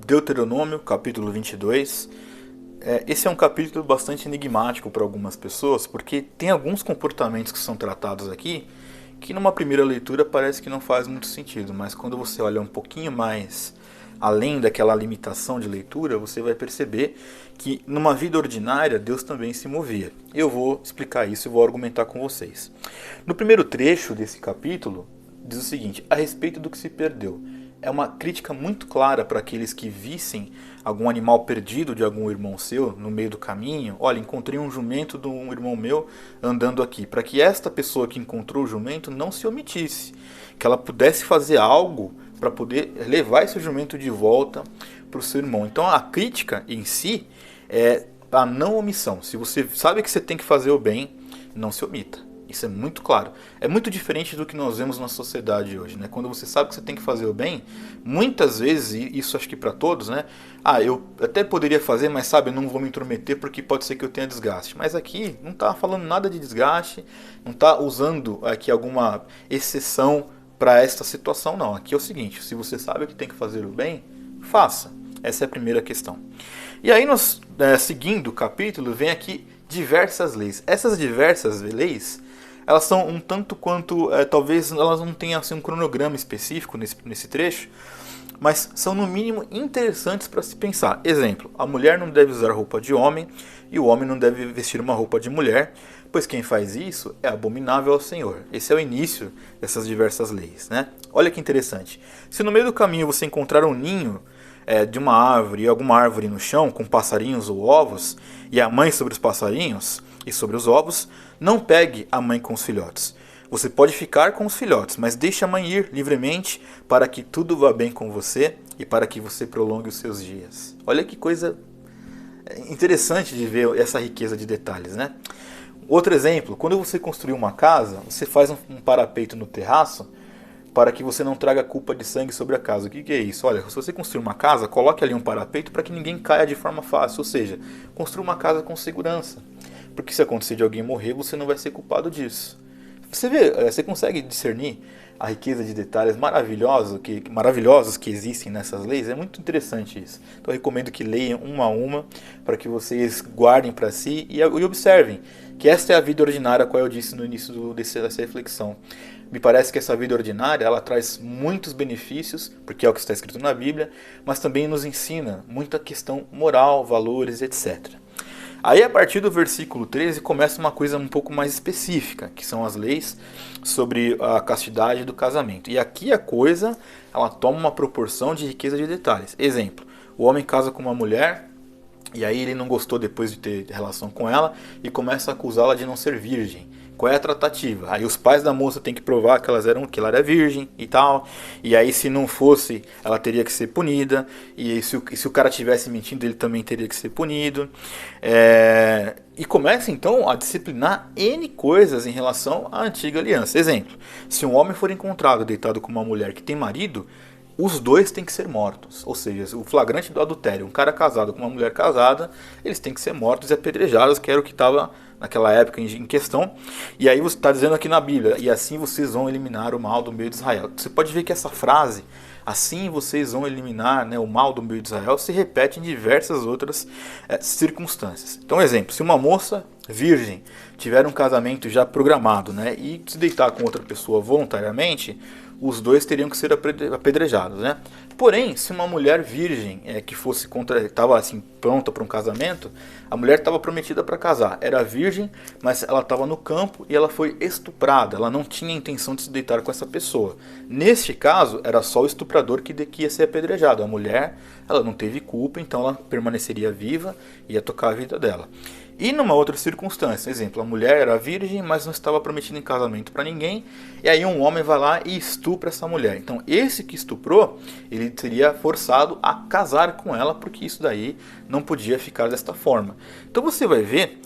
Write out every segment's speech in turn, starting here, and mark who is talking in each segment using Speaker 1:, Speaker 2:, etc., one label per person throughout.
Speaker 1: Deuteronômio, capítulo 22. Esse é um capítulo bastante enigmático para algumas pessoas, porque tem alguns comportamentos que são tratados aqui que numa primeira leitura parece que não faz muito sentido, mas quando você olha um pouquinho mais além daquela limitação de leitura, você vai perceber que numa vida ordinária Deus também se movia. Eu vou explicar isso e vou argumentar com vocês. No primeiro trecho desse capítulo, diz o seguinte: a respeito do que se perdeu. É uma crítica muito clara para aqueles que vissem algum animal perdido de algum irmão seu no meio do caminho. Olha, encontrei um jumento de um irmão meu andando aqui. Para que esta pessoa que encontrou o jumento não se omitisse. Que ela pudesse fazer algo para poder levar esse jumento de volta para o seu irmão. Então a crítica em si é a não omissão. Se você sabe que você tem que fazer o bem, não se omita. Isso é muito claro. É muito diferente do que nós vemos na sociedade hoje, né? Quando você sabe que você tem que fazer o bem, muitas vezes, e isso acho que para todos, né? Eu até poderia fazer, mas sabe, eu não vou me intrometer porque pode ser que eu tenha desgaste. Mas aqui não está falando nada de desgaste, não está usando aqui alguma exceção para esta situação, não. Aqui é o seguinte: se você sabe que tem que fazer o bem, faça. Essa é a primeira questão. E aí, nós, seguindo o capítulo, vem aqui diversas leis. Essas diversas leis, elas são um tanto quanto, talvez elas não tenham assim, um cronograma específico nesse trecho, mas são no mínimo interessantes para se pensar. Exemplo: a mulher não deve usar roupa de homem e o homem não deve vestir uma roupa de mulher, pois quem faz isso é abominável ao Senhor. Esse é o início dessas diversas leis, né? Olha que interessante. Se no meio do caminho você encontrar um ninho de uma árvore e alguma árvore no chão com passarinhos ou ovos, e a mãe sobre os passarinhos e sobre os ovos, não pegue a mãe com os filhotes. Você pode ficar com os filhotes, mas deixe a mãe ir livremente para que tudo vá bem com você e para que você prolongue os seus dias. Olha que coisa interessante de ver essa riqueza de detalhes, né? Outro exemplo: quando você construir uma casa, você faz um parapeito no terraço para que você não traga culpa de sangue sobre a casa. O que é isso? Olha, se você construir uma casa, coloque ali um parapeito para que ninguém caia de forma fácil. Ou seja, construa uma casa com segurança. Porque se acontecer de alguém morrer, você não vai ser culpado disso. Você vê, você consegue discernir a riqueza de detalhes maravilhosos que existem nessas leis? É muito interessante isso. Então eu recomendo que leiam uma a uma para que vocês guardem para si e observem que esta é a vida ordinária, qual eu disse no início dessa reflexão. Me parece que essa vida ordinária ela traz muitos benefícios, porque é o que está escrito na Bíblia, mas também nos ensina muita questão moral, valores, etc. Aí a partir do versículo 13 começa uma coisa um pouco mais específica, que são as leis sobre a castidade do casamento. E aqui a coisa ela toma uma proporção de riqueza de detalhes. Exemplo: o homem casa com uma mulher e aí ele não gostou depois de ter relação com ela e começa a acusá-la de não ser virgem. Qual é a tratativa? Aí os pais da moça têm que provar que ela era virgem e tal. E aí se não fosse, ela teria que ser punida. E se o cara estivesse mentindo, ele também teria que ser punido. E começa então a disciplinar N coisas em relação à antiga aliança. Exemplo: se um homem for encontrado deitado com uma mulher que tem marido, os dois têm que ser mortos. Ou seja, o flagrante do adultério, um cara casado com uma mulher casada, eles têm que ser mortos e apedrejados, que era o que estava naquela época em questão. E aí você está dizendo aqui na Bíblia: e assim vocês vão eliminar o mal do meio de Israel. Você pode ver que essa frase, assim vocês vão eliminar, né, o mal do meio de Israel, se repete em diversas outras circunstâncias. Então, exemplo: se uma moça virgem tiver um casamento já programado, né, e se deitar com outra pessoa voluntariamente, os dois teriam que ser apedrejados, né? Porém, se uma mulher virgem que estava assim pronta para um casamento, a mulher estava prometida para casar, era virgem, mas ela estava no campo e ela foi estuprada, ela não tinha intenção de se deitar com essa pessoa. Neste caso, era só o estuprador que ia ser apedrejado. A mulher, ela não teve culpa, então ela permaneceria viva e ia tocar a vida dela. E numa outra circunstância, exemplo: a mulher era virgem, mas não estava prometida em casamento para ninguém, e aí um homem vai lá e estupra essa mulher. Então esse que estuprou, ele seria forçado a casar com ela, porque isso daí não podia ficar desta forma. Então você vai ver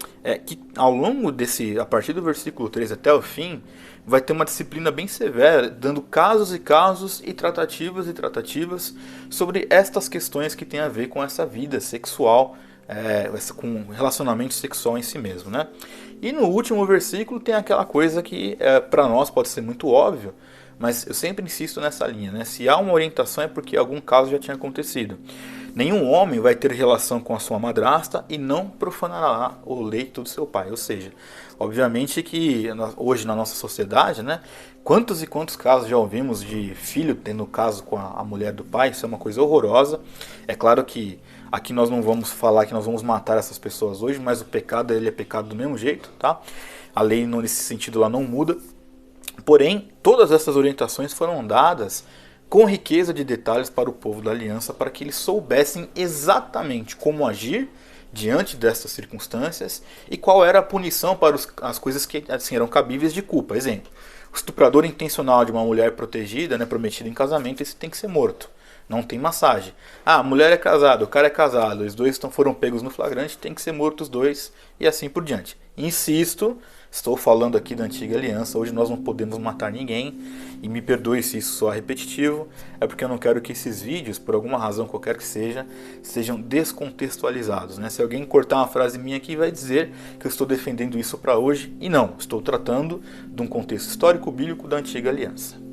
Speaker 1: que ao longo a partir do versículo 3 até o fim, vai ter uma disciplina bem severa, dando casos e casos e tratativas sobre estas questões que têm a ver com essa vida sexual, com relacionamento sexual em si mesmo, né? E no último versículo tem aquela coisa que para nós pode ser muito óbvio, mas eu sempre insisto nessa linha, né? Se há uma orientação é porque algum caso já tinha acontecido. Nenhum homem vai ter relação com a sua madrasta e não profanará o leito do seu pai. Ou seja, obviamente que hoje na nossa sociedade, né, quantos e quantos casos já ouvimos de filho tendo caso com a mulher do pai? Isso é uma coisa horrorosa. É claro que aqui nós não vamos falar que nós vamos matar essas pessoas hoje, mas o pecado, ele é pecado do mesmo jeito, tá? A lei nesse sentido lá não muda. Porém, todas essas orientações foram dadas com riqueza de detalhes para o povo da aliança, para que eles soubessem exatamente como agir diante dessas circunstâncias e qual era a punição para as coisas que assim, eram cabíveis de culpa. Exemplo, o estuprador intencional de uma mulher protegida, né, prometida em casamento, esse tem que ser morto. Não tem massagem. Ah, a mulher é casada, o cara é casado, os dois foram pegos no flagrante, tem que ser morto os dois e assim por diante. Insisto, estou falando aqui da antiga aliança, hoje nós não podemos matar ninguém, e me perdoe se isso soa repetitivo, é porque eu não quero que esses vídeos, por alguma razão qualquer que seja, sejam descontextualizados, né? Se alguém cortar uma frase minha aqui, vai dizer que eu estou defendendo isso para hoje, e não, estou tratando de um contexto histórico bíblico da antiga aliança.